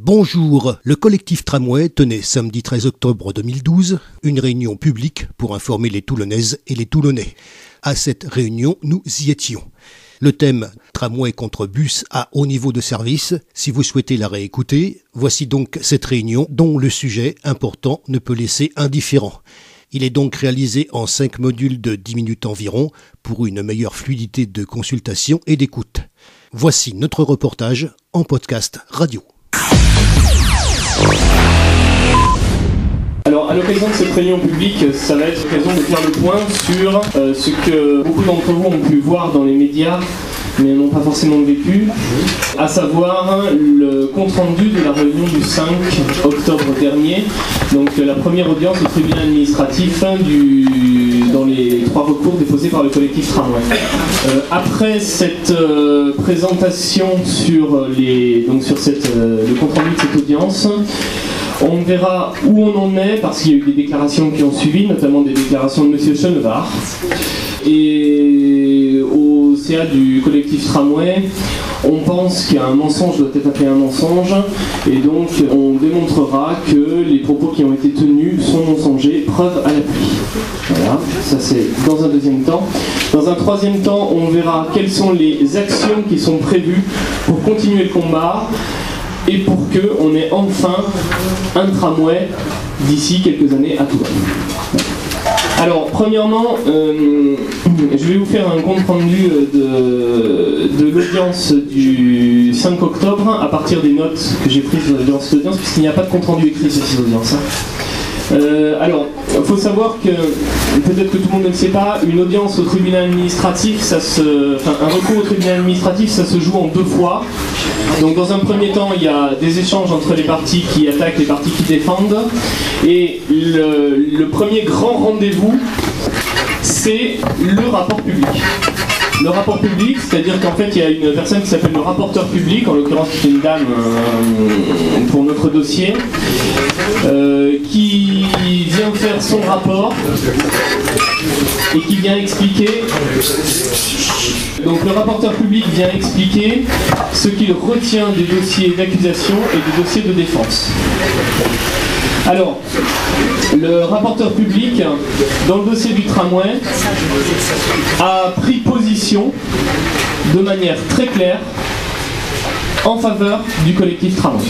Bonjour, le collectif Tramway tenait samedi 13 octobre 2012 une réunion publique pour informer les Toulonnaises et les Toulonnais. À cette réunion, nous y étions. Le thème Tramway contre bus à haut niveau de service, si vous souhaitez la réécouter, voici donc cette réunion dont le sujet important ne peut laisser indifférent. Il est donc réalisé en 5 modules de 10 minutes environ pour une meilleure fluidité de consultation et d'écoute. Voici notre reportage en podcast radio. Alors, à l'occasion de cette réunion publique, ça va être l'occasion de faire le point sur ce que beaucoup d'entre vous ont pu voir dans les médias, mais n'ont pas forcément vécu, à savoir le compte-rendu de la réunion du 5 octobre dernier, donc la première audience au tribunal administratif dans les 3 recours déposés par le collectif Tramway. Après cette présentation sur le compte-rendu de cette audience, on verra où on en est, parce qu'il y a eu des déclarations qui ont suivi, notamment des déclarations de M. Chenevard. Et au CA du collectif Tramway, on pense qu'un mensonge doit être appelé un mensonge, et donc on démontrera que les propos qui ont été tenus sont mensongers, preuve à l'appui. Voilà, ça c'est dans un deuxième temps. Dans un troisième temps, on verra quelles sont les actions qui sont prévues pour continuer le combat, et pour qu'on ait enfin un tramway d'ici quelques années à Toulon. Alors, premièrement, je vais vous faire un compte rendu de l'audience du 5 octobre à partir des notes que j'ai prises dans cette audience, puisqu'il n'y a pas de compte rendu écrit sur cette audience. Alors, il faut savoir que, peut-être que tout le monde ne le sait pas, une audience au tribunal administratif, un recours au tribunal administratif, ça se joue en 2 fois. Donc dans un premier temps, il y a des échanges entre les parties qui attaquent, les parties qui défendent. Et le premier grand rendez-vous, c'est le rapport public. Le rapport public, c'est-à-dire qu'en fait, il y a une personne qui s'appelle le rapporteur public, en l'occurrence c'est une dame pour notre dossier, qui vient faire son rapport et qui vient expliquer. Donc le rapporteur public vient expliquer ce qu'il retient des dossiers d'accusation et des dossiers de défense. Alors, le rapporteur public, dans le dossier du tramway, a pris position de manière très claire en faveur du collectif Tramway.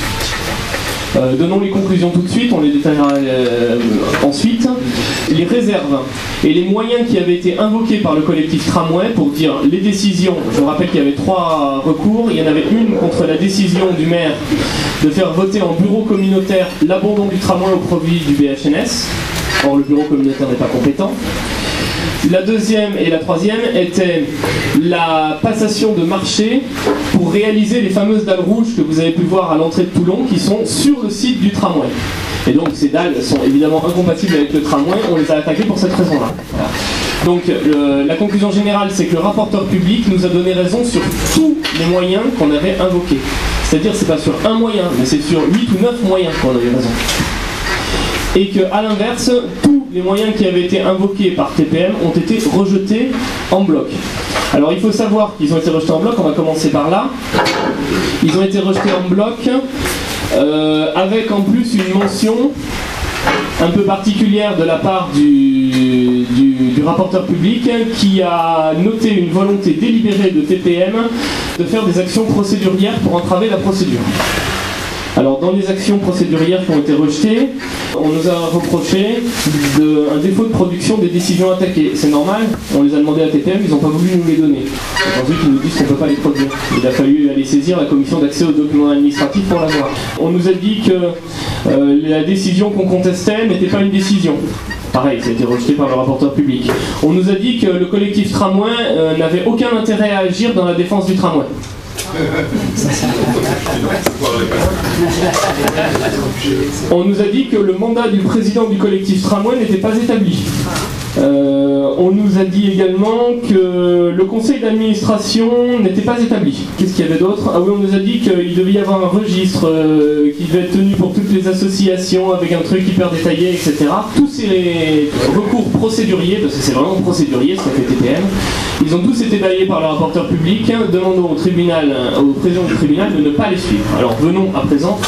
Donnons les conclusions tout de suite, on les détaillera ensuite. Les réserves et les moyens qui avaient été invoqués par le collectif Tramway pour dire les décisions, je vous rappelle qu'il y avait 3 recours, il y en avait une contre la décision du maire de faire voter en bureau communautaire l'abandon du tramway au profit du BHNS, or le bureau communautaire n'est pas compétent. La deuxième et la troisième étaient la passation de marché pour réaliser les fameuses dalles rouges que vous avez pu voir à l'entrée de Toulon qui sont sur le site du tramway. Et donc ces dalles sont évidemment incompatibles avec le tramway, on les a attaquées pour cette raison-là. Voilà. Donc la conclusion générale, c'est que le rapporteur public nous a donné raison sur tous les moyens qu'on avait invoqués. C'est-à-dire c'est pas sur un moyen, mais c'est sur 8 ou 9 moyens qu'on avait raison. Et qu'à l'inverse, tous les moyens qui avaient été invoqués par TPM ont été rejetés en bloc. Alors il faut savoir qu'ils ont été rejetés en bloc, on va commencer par là. Ils ont été rejetés en bloc avec en plus une mention un peu particulière de la part du rapporteur public qui a noté une volonté délibérée de TPM de faire des actions procédurières pour entraver la procédure. Alors dans les actions procédurières qui ont été rejetées, on nous a reproché un défaut de production des décisions attaquées. C'est normal, on les a demandé à TPM, ils n'ont pas voulu nous les donner. Ensuite ils nous disent qu'on ne peut pas les produire. Il a fallu aller saisir la commission d'accès aux documents administratifs pour l'avoir. On nous a dit que la décision qu'on contestait n'était pas une décision. Pareil, ça a été rejeté par le rapporteur public. On nous a dit que le collectif Tramway n'avait aucun intérêt à agir dans la défense du tramway. On nous a dit que le mandat du président du collectif Tramway n'était pas établi. On nous a dit également que le conseil d'administration n'était pas établi. Qu'est-ce qu'il y avait d'autre? Ah oui, on nous a dit qu'il devait y avoir un registre qui devait être tenu pour toutes les associations avec un truc hyper détaillé, etc. Tous ces recours procéduriers, parce que c'est vraiment procédurier ce qu'a fait TPM, ils ont tous été balayés par le rapporteur public, demandant au président du tribunal de ne pas les suivre. Alors venons à présent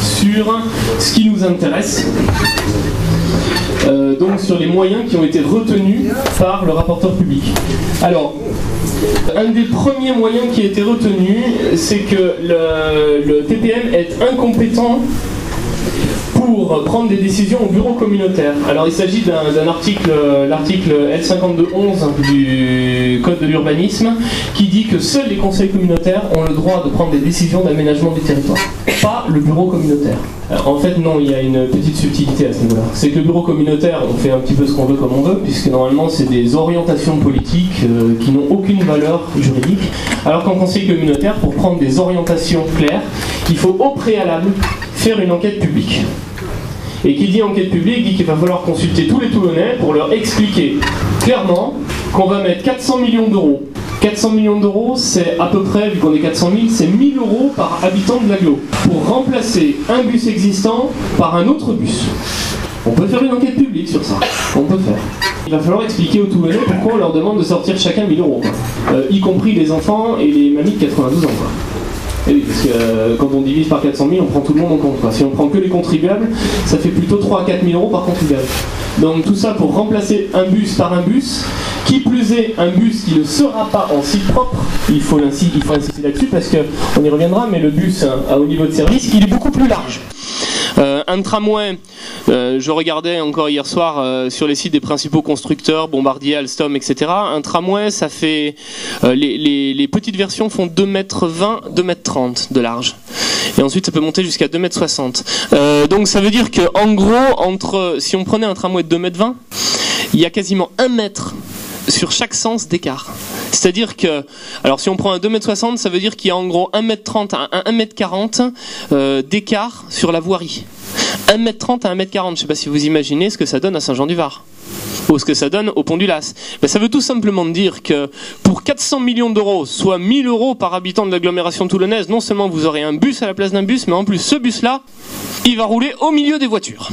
sur ce qui nous intéresse. Donc sur les moyens qui ont été retenus par le rapporteur public. Alors, un des premiers moyens qui a été retenu, c'est que le TPM est incompétent pour prendre des décisions au bureau communautaire. Alors il s'agit d'un article, l'article L5211 du Code de l'urbanisme, qui dit que seuls les conseils communautaires ont le droit de prendre des décisions d'aménagement du territoire, pas le bureau communautaire. En fait non, il y a une petite subtilité à ce niveau-là. C'est que le bureau communautaire, on fait un petit peu ce qu'on veut comme on veut, puisque normalement c'est des orientations politiques qui n'ont aucune valeur juridique, alors qu'en conseil communautaire, pour prendre des orientations claires, il faut au préalable faire une enquête publique. Et qui dit enquête publique dit qu'il va falloir consulter tous les Toulonnais pour leur expliquer clairement qu'on va mettre 400 millions d'euros. 400 millions d'euros, c'est à peu près, vu qu'on est 400 000, c'est 1000 euros par habitant de l'agglo, pour remplacer un bus existant par un autre bus. On peut faire une enquête publique sur ça, on peut faire. Il va falloir expliquer aux Toulonnais pourquoi on leur demande de sortir chacun 1000 euros, y compris les enfants et les mamies de 92 ans. Quoi. Et oui, parce que quand on divise par 400 000, on prend tout le monde en compte. Quoi. Si on prend que les contribuables, ça fait plutôt 3 à 4 000 euros par contribuable. Donc tout ça pour remplacer un bus par un bus, qui plus est un bus qui ne sera pas en site propre, il faut insister là-dessus parce qu'on y reviendra, mais le bus à haut niveau de service, il est beaucoup plus large. Un tramway, je regardais encore hier soir sur les sites des principaux constructeurs, Bombardier, Alstom, etc. Un tramway, ça fait les petites versions font 2,20 m, 2,30 m de large. Et ensuite, ça peut monter jusqu'à 2,60 m. Donc ça veut dire que en gros, si on prenait un tramway de 2,20 m, il y a quasiment 1 mètre sur chaque sens d'écart. C'est-à-dire que, alors si on prend un 2,60 m, ça veut dire qu'il y a en gros 1,30 m à 1,40 m d'écart sur la voirie. 1,30 m à 1,40 m, je ne sais pas si vous imaginez ce que ça donne à Saint-Jean-du-Var. Ou ce que ça donne au pont du Las. Mais ça veut tout simplement dire que pour 400 millions d'euros, soit 1000 euros par habitant de l'agglomération toulonnaise, non seulement vous aurez un bus à la place d'un bus, mais en plus ce bus-là, il va rouler au milieu des voitures.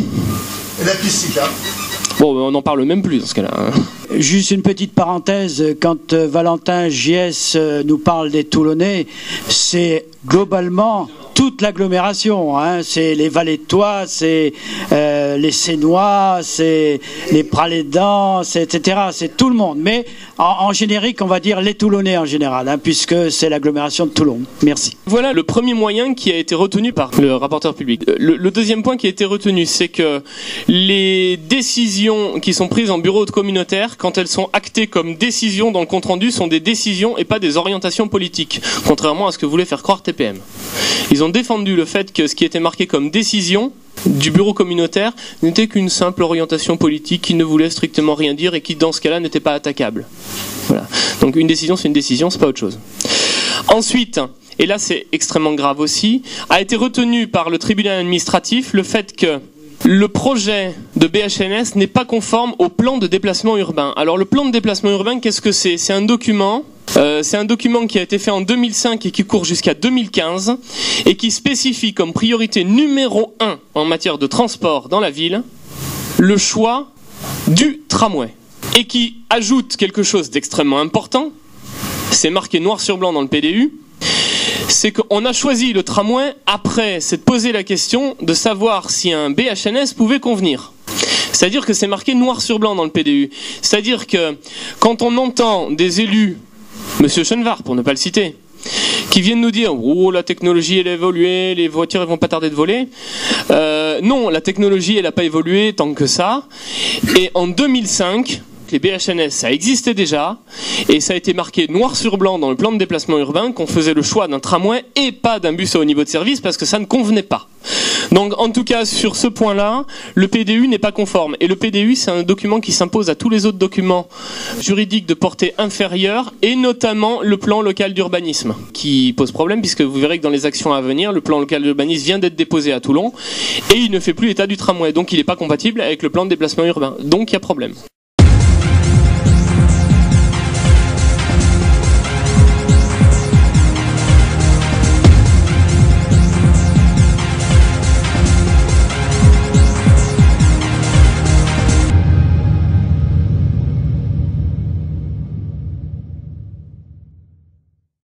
Et la piste cyclable ? Bon, on n'en parle même plus dans ce cas-là. Juste une petite parenthèse, quand Valentin Gies nous parle des Toulonnais, c'est globalement toute l'agglomération, hein. C'est les Vallées de Thouars, c'est les Sénois, c'est les Pralédans, etc. C'est tout le monde. Mais en générique, on va dire les Toulonnais en général, hein, puisque c'est l'agglomération de Toulon. Merci. Voilà le premier moyen qui a été retenu par le rapporteur public. Le deuxième point qui a été retenu, c'est que les décisions qui sont prises en bureau de communautaire, quand elles sont actées comme décisions dans le compte-rendu, sont des décisions et pas des orientations politiques, contrairement à ce que voulait faire croire TPM. Ils ont défendu le fait que ce qui était marqué comme décision du bureau communautaire n'était qu'une simple orientation politique qui ne voulait strictement rien dire et qui dans ce cas-là n'était pas attaquable. Voilà. Donc une décision c'est une décision, c'est pas autre chose. Ensuite, et là c'est extrêmement grave aussi, a été retenu par le tribunal administratif le fait que le projet de BHNS n'est pas conforme au plan de déplacement urbain. Alors le plan de déplacement urbain, qu'est-ce que c'est ? C'est un document qui a été fait en 2005 et qui court jusqu'à 2015 et qui spécifie comme priorité numéro 1 en matière de transport dans la ville le choix du tramway. Et qui ajoute quelque chose d'extrêmement important, c'est marqué noir sur blanc dans le PDU, c'est qu'on a choisi le tramway après s'être posé la question de savoir si un BHNS pouvait convenir. C'est-à-dire que c'est marqué noir sur blanc dans le PDU. C'est-à-dire que quand on entend des élus, Monsieur Chenvar pour ne pas le citer, qui viennent nous dire « Oh, la technologie elle a évolué, les voitures elles vont pas tarder de voler », non, la technologie elle n'a pas évolué tant que ça. Et en 2005... les BHNS, ça existait déjà, et ça a été marqué noir sur blanc dans le plan de déplacement urbain qu'on faisait le choix d'un tramway et pas d'un bus à haut niveau de service parce que ça ne convenait pas. Donc en tout cas sur ce point-là, le PDU n'est pas conforme. Et le PDU c'est un document qui s'impose à tous les autres documents juridiques de portée inférieure et notamment le plan local d'urbanisme qui pose problème puisque vous verrez que dans les actions à venir, le plan local d'urbanisme vient d'être déposé à Toulon et il ne fait plus état du tramway. Donc il n'est pas compatible avec le plan de déplacement urbain. Donc il y a problème.